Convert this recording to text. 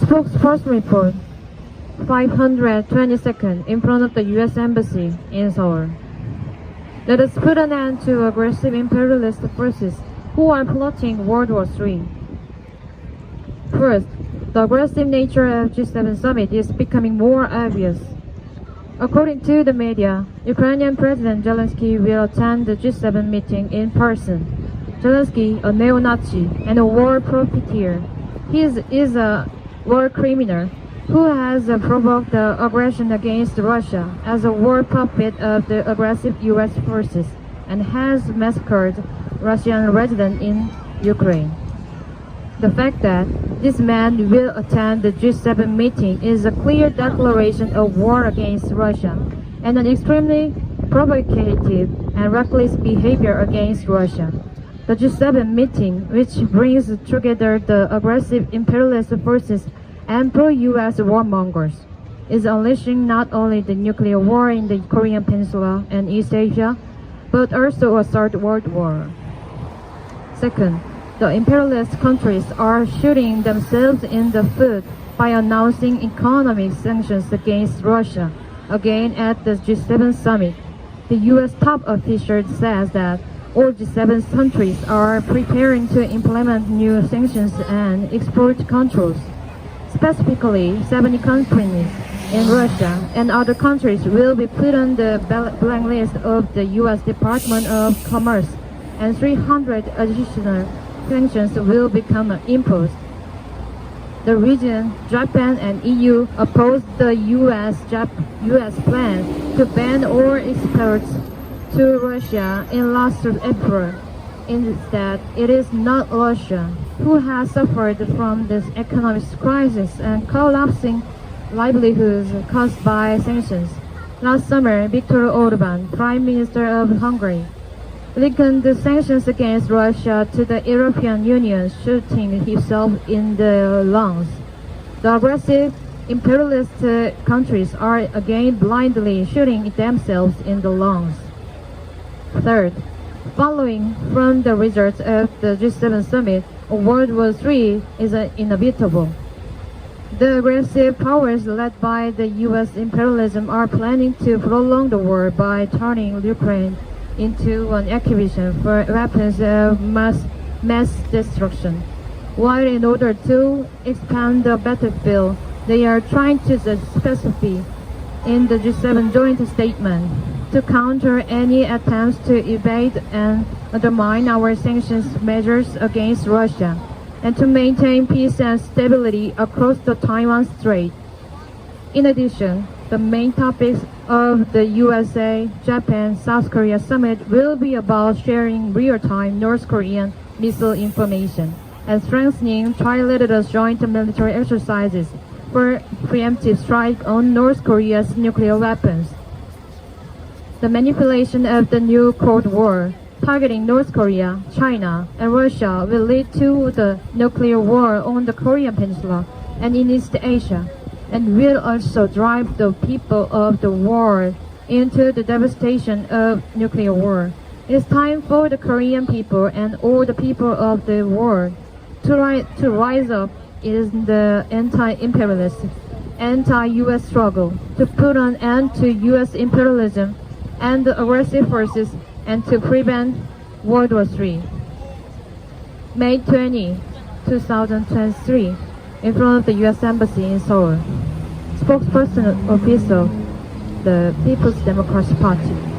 Spokesperson report, 522nd, in front of the U.S. Embassy in Seoul. Let us put an end to aggressive imperialist forces who are plotting World War III. First, the aggressive nature of G7 summit is becoming more obvious. According to the media, Ukrainian President Zelensky will attend the G7 meeting in person. Zelensky, a neo-Nazi and a war profiteer, he is a war criminal who has provoked the aggression against Russia as a war puppet of the aggressive U.S. forces and has massacred Russian residents in Ukraine. The fact that this man will attend the G7 meeting is a clear declaration of war against Russia and an extremely provocative and reckless behavior against Russia. The G7 meeting, which brings together the aggressive imperialist forces and pro-U.S. warmongers, is unleashing not only the nuclear war in the Korean Peninsula and East Asia, but also a third world war. Second, the imperialist countries are shooting themselves in the foot by announcing economic sanctions against Russia, again at the G7 summit. The U.S. top official says that all G7 countries are preparing to implement new sanctions and export controls. Specifically, 70 companies in Russia and other countries will be put on the blank list of the U.S. Department of Commerce, and 300 additional sanctions will become imposed. The region, Japan and EU opposed the U.S. plan to ban all exports to Russia in last April. Instead, it is not Russia who has suffered from this economic crisis and collapsing livelihoods caused by sanctions. Last summer, Viktor Orban, Prime Minister of Hungary, likened the sanctions against Russia to the European Union shooting himself in the lungs. The aggressive imperialist countries are again blindly shooting themselves in the lungs. Third, following from the results of the G7 summit, World War III is inevitable. The aggressive powers led by the U.S. imperialism are planning to prolong the war by turning Ukraine into an exhibition for weapons of mass destruction. While in order to expand the battlefield, they are trying to specify in the G7 joint statement to counter any attempts to evade and undermine our sanctions measures against Russia, and to maintain peace and stability across the Taiwan Strait. In addition, the main topics of the USA, Japan, South Korea summit will be about sharing real-time North Korean missile information and strengthening trilateral joint military exercises for preemptive strike on North Korea's nuclear weapons. The manipulation of the new Cold War, targeting North Korea, China, and Russia, will lead to the nuclear war on the Korean Peninsula and in East Asia, and will also drive the people of the world into the devastation of nuclear war. It is time for the Korean people and all the people of the world to rise up in the anti-imperialist, anti-U.S. struggle, to put an end to U.S. imperialism and the aggressive forces, and to prevent World War III. May 20, 2023, in front of the U.S. Embassy in Seoul. Spokesperson official, the People's Democratic Party.